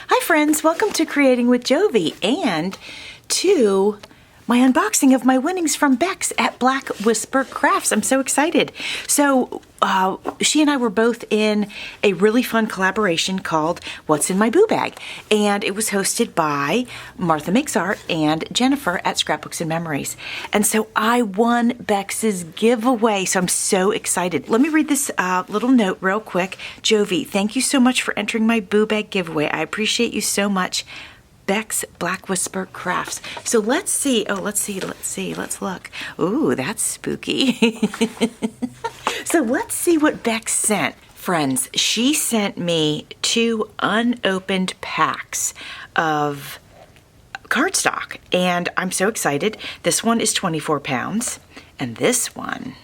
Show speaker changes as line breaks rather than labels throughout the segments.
Hi friends, welcome to Creating with Jovi and to my unboxing of my winnings from Bexx at Black Whisper Crafts. I'm so excited. So she and I were both in a really fun collaboration called What's in My Boo Bag, and it was hosted by Martha Makes Art and Jennifer at Scrapbooks and Memories. And so I won Bexx's giveaway, so I'm so excited. Let me read this little note real quick. Jovi, thank you so much for entering my Boo Bag giveaway. I appreciate you so much. Bexx Black Whisper Crafts. So let's see. Let's look. Ooh, that's spooky. So let's see what Bexx sent. Friends, she sent me 2 unopened packs of cardstock, and I'm so excited. This one is 24 pounds, and this one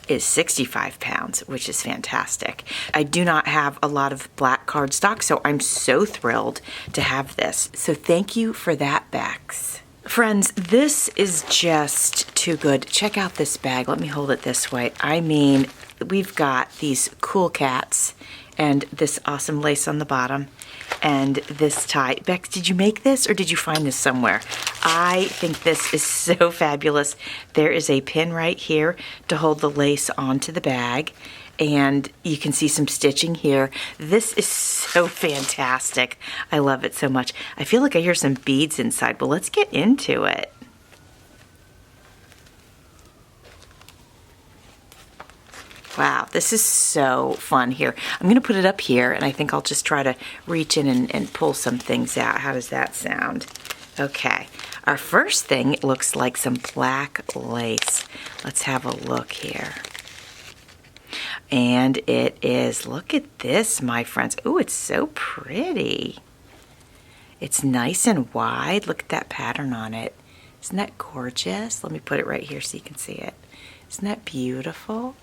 is 65 pounds, which is fantastic. I do not have a lot of black cardstock, so I'm so thrilled to have this. So thank you for that, Bexx. Friends, this is just too good. Check out this bag. Let me hold it this way. I mean, we've got these cool cats and this awesome lace on the bottom and this tie. Bexx, did you make this or did you find this somewhere? I think this is so fabulous. There is a pin right here to hold the lace onto the bag, and you can see some stitching here. This is so fantastic. I love it so much. I feel like I hear some beads inside, but let's get into it. Wow, this is so fun here. I'm going to put it up here, and I think I'll just try to reach in and pull some things out. How does that sound? Okay, our first thing looks like some black lace. Let's have a look here. And it is, look at this, my friends. Ooh, it's so pretty. It's nice and wide. Look at that pattern on it. Isn't that gorgeous? Let me put it right here so you can see it. Isn't that beautiful?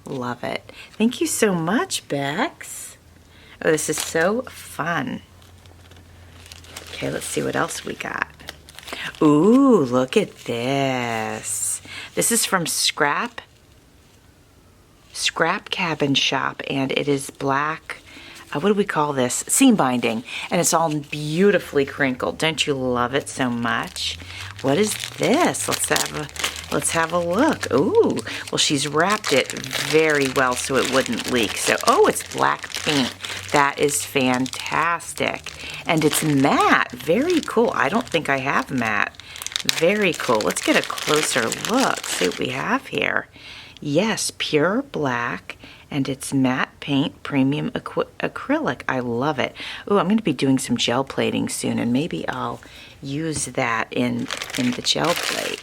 Love it. Thank you so much, Bexx. Oh, this is so fun. Okay, let's see what else we got. Ooh, look at this. This is from Scrap Cabin Shop, and it is black. What do we call this? Seam binding, and it's all beautifully crinkled. Don't you love it so much? What is this? Let's have a look. Ooh, well, she's wrapped it very well so it wouldn't leak. So, oh, it's black paint. That is fantastic. And it's matte. Very cool. I don't think I have matte. Very cool. Let's get a closer look. See what we have here. Yes, pure black, and it's matte paint, premium acrylic. I love it. Ooh, I'm going to be doing some gel plating soon, and maybe I'll use that in the gel plate.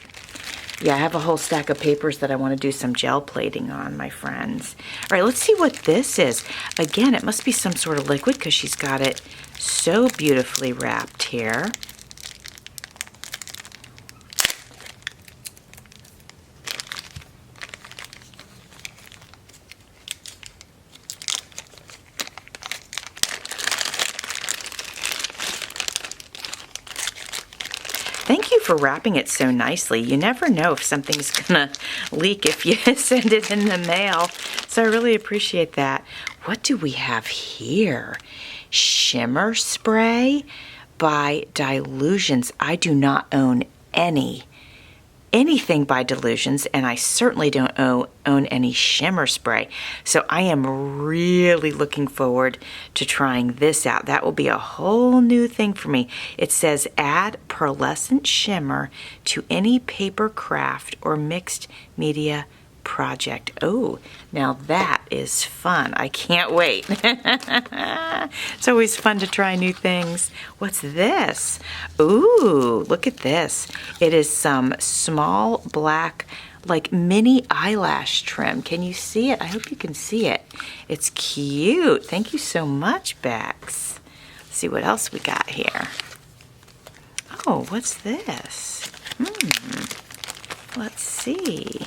Yeah, I have a whole stack of papers that I want to do some gel plating on, my friends. All right, let's see what this is. Again, it must be some sort of liquid because she's got it so beautifully wrapped here. Thank you for wrapping it so nicely. You never know if something's gonna leak if you send it in the mail. So I really appreciate that. What do we have here? Shimmer spray by Dylusions. I do not own anything by Dylusions, and I certainly don't own any shimmer spray. So I am really looking forward to trying this out. That will be a whole new thing for me. It says add pearlescent shimmer to any paper craft or mixed media project. Oh, now that is fun. I can't wait. It's always fun to try new things. What's this? Ooh, look at this. It is some small black, like mini eyelash trim. Can you see it? I hope you can see it. It's cute. Thank you so much, Bexx. Let's see what else we got here. Oh, what's this? Let's see.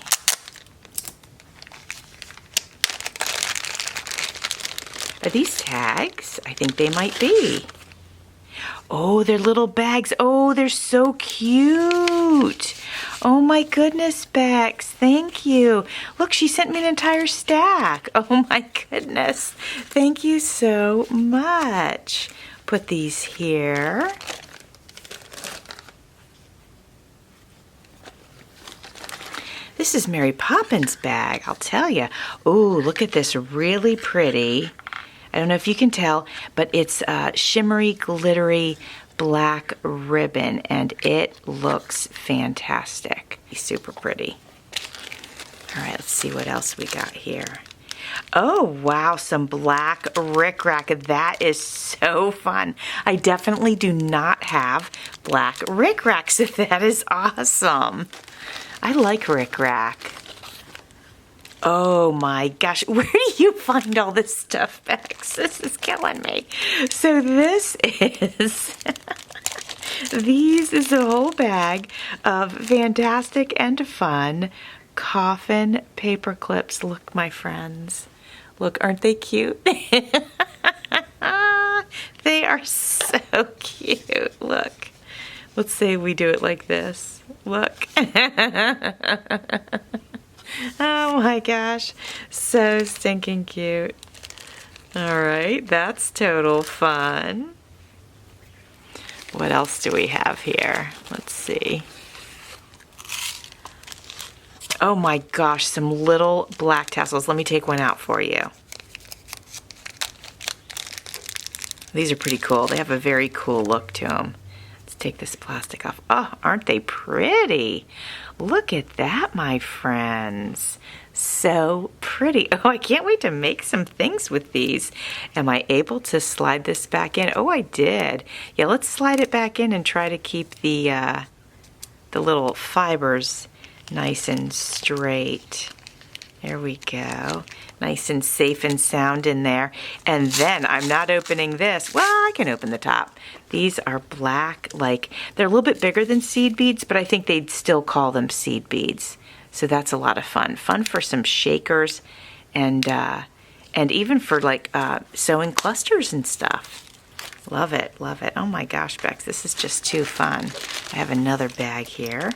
Are these tags? I think they might be. Oh, they're little bags. Oh, they're so cute. Oh my goodness, Bexx. Thank you. Look, she sent me an entire stack. Oh my goodness. Thank you so much. put these here. This is Mary Poppins' bag, I'll tell you. Ooh, look at this, really pretty. I don't know if you can tell, but it's shimmery, glittery black ribbon, and it looks fantastic. Super pretty. All right, let's see what else we got here. Oh, wow, some black rickrack. That is so fun. I definitely do not have black rickracks. That is awesome. I like rickrack. Oh my gosh, where do you find all this stuff, Bexx? This is killing me. So this is, is a whole bag of fantastic and fun coffin paper clips. Look, my friends. Look, aren't they cute? They are so cute. Look. Let's say we do it like this. Look. Oh my gosh. So stinking cute. All right, that's total fun. What else do we have here? Let's see. Oh my gosh, some little black tassels. Let me take one out for you. These are pretty cool. They have a very cool look to them. Let's take this plastic off. Oh, aren't they pretty? Look at that, my friends. So pretty. Oh, I can't wait to make some things with these. Am I able to slide this back in? Oh, I did. Yeah, let's slide it back in and try to keep the little fibers nice and straight. There we go. Nice and safe and sound in there. And then I'm not opening this. Well, I can open the top. These are black, like they're a little bit bigger than seed beads, but I think they'd still call them seed beads. So that's a lot of fun. Fun for some shakers and even for like sewing clusters and stuff. Love it, love it. Oh my gosh, Bexx, this is just too fun. I have another bag here.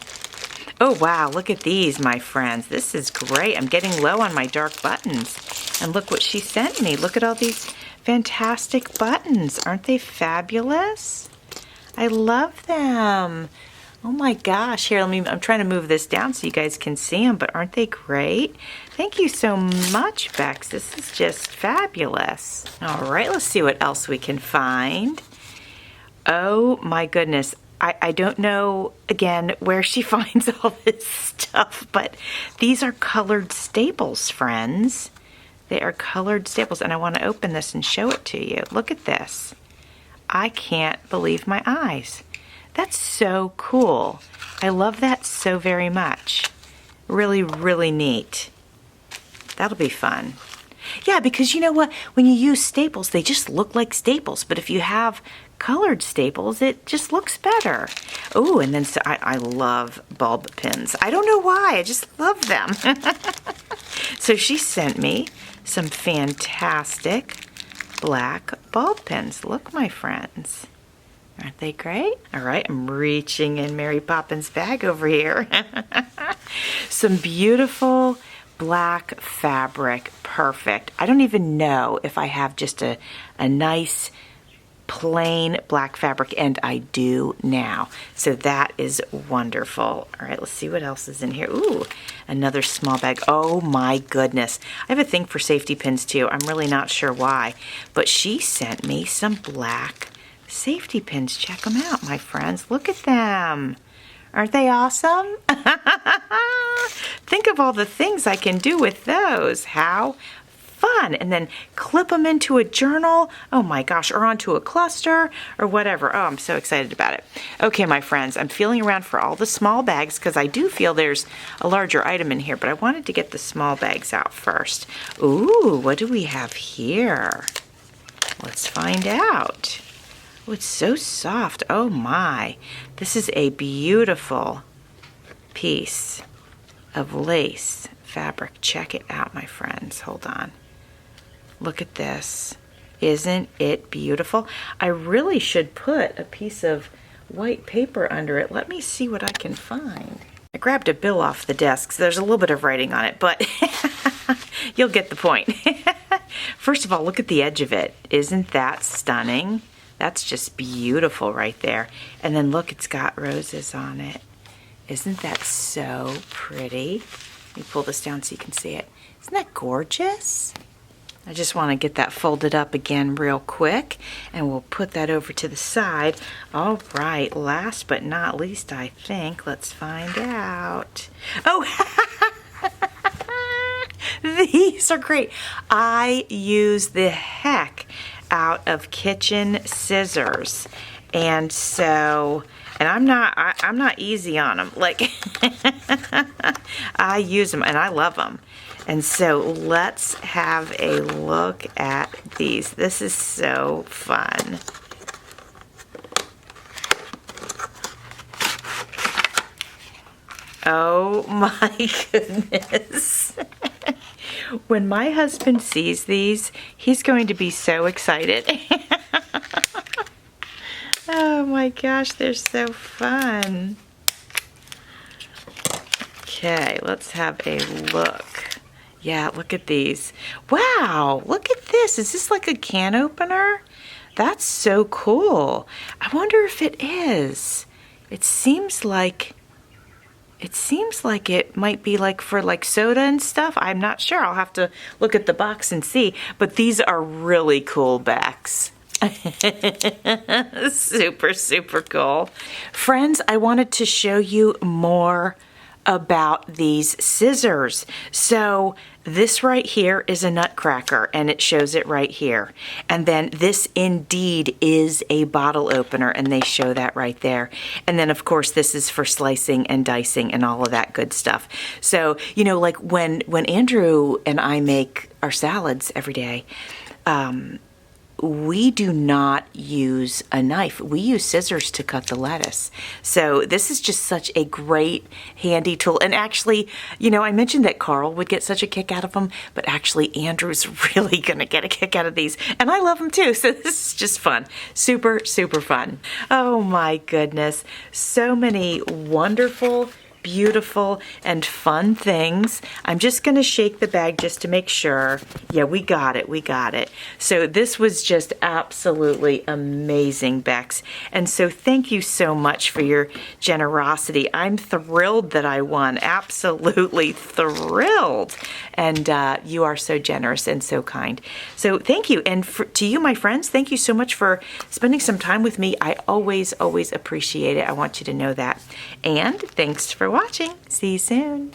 Oh wow, look at these, my friends. This is great. I'm getting low on my dark buttons. And look what she sent me. Look at all these fantastic buttons. Aren't they fabulous? I love them. Oh my gosh. Here, I'm trying to move this down so you guys can see them, but aren't they great? Thank you so much, Bexx. This is just fabulous. All right, let's see what else we can find. Oh my goodness. I don't know, again, where she finds all this stuff, but these are colored staples, friends. They are colored staples, and I want to open this and show it to you. Look at this. I can't believe my eyes. That's so cool. I love that so very much. Really, really neat. That'll be fun. Yeah, because you know what? When you use staples, they just look like staples, but if you have colored staples, it just looks better. Oh, and then so I love bulb pins. I don't know why, I just love them. So she sent me some fantastic black bulb pins. Look, my friends. Aren't they great? All right, I'm reaching in Mary Poppins' bag over here. Some beautiful black fabric. Perfect. I don't even know if I have just a nice plain black fabric, and I do now. So that is wonderful. All right, let's see what else is in here. Ooh, another small bag. Oh my goodness. I have a thing for safety pins too. I'm really not sure why, but she sent me some black safety pins. Check them out, my friends. Look at them. Aren't they awesome? Think of all the things I can do with those. How fun. And then clip them into a journal. Oh my gosh, or onto a cluster or whatever. Oh, I'm so excited about it. Okay, my friends, I'm feeling around for all the small bags because I do feel there's a larger item in here, but I wanted to get the small bags out first. Ooh, what do we have here? Let's find out. Oh, it's so soft. Oh my. This is a beautiful piece of lace fabric. Check it out, my friends. Hold on. Look at this. Isn't it beautiful? I really should put a piece of white paper under it. Let me see what I can find. I grabbed a bill off the desk, so there's a little bit of writing on it, but you'll get the point. First of all, look at the edge of it. Isn't that stunning? That's just beautiful right there. And then look, it's got roses on it. Isn't that so pretty? Let me pull this down so you can see it. Isn't that gorgeous? I just want to get that folded up again real quick, and we'll put that over to the side. All right, last but not least, I think, let's find out. Oh, these are great. I use the heck out of kitchen scissors, and so, and I'm not easy on them. Like, I use them and I love them. And so let's have a look at these. This is so fun. Oh my goodness. When my husband sees these, he's going to be so excited. Oh my gosh, they're so fun. Okay, let's have a look. Yeah, look at these. Wow, look at this. Is this like a can opener? That's so cool. I wonder if it is. It seems like it might be like for like soda and stuff. I'm not sure. I'll have to look at the box and see. But these are really cool Bexx. Super, super cool. Friends, I wanted to show you more about these scissors. So this right here is a nutcracker, and it shows it right here. And then this indeed is a bottle opener, and they show that right there. And then of course this is for slicing and dicing and all of that good stuff. So, you know, like when Andrew and I make our salads every day, we do not use a knife. We use scissors to cut the lettuce. So this is just such a great handy tool. And actually, you know, I mentioned that Carl would get such a kick out of them, but actually Andrew's really going to get a kick out of these. And I love them too. So this is just fun. Super, super fun. Oh my goodness. So many wonderful, beautiful and fun things. I'm just going to shake the bag just to make sure. Yeah, we got it. We got it. So this was just absolutely amazing, Bexx. And so thank you so much for your generosity. I'm thrilled that I won. Absolutely thrilled. And you are so generous and so kind. So thank you. And to you, my friends, thank you so much for spending some time with me. I always, always appreciate it. I want you to know that. And thanks for watching. See you soon.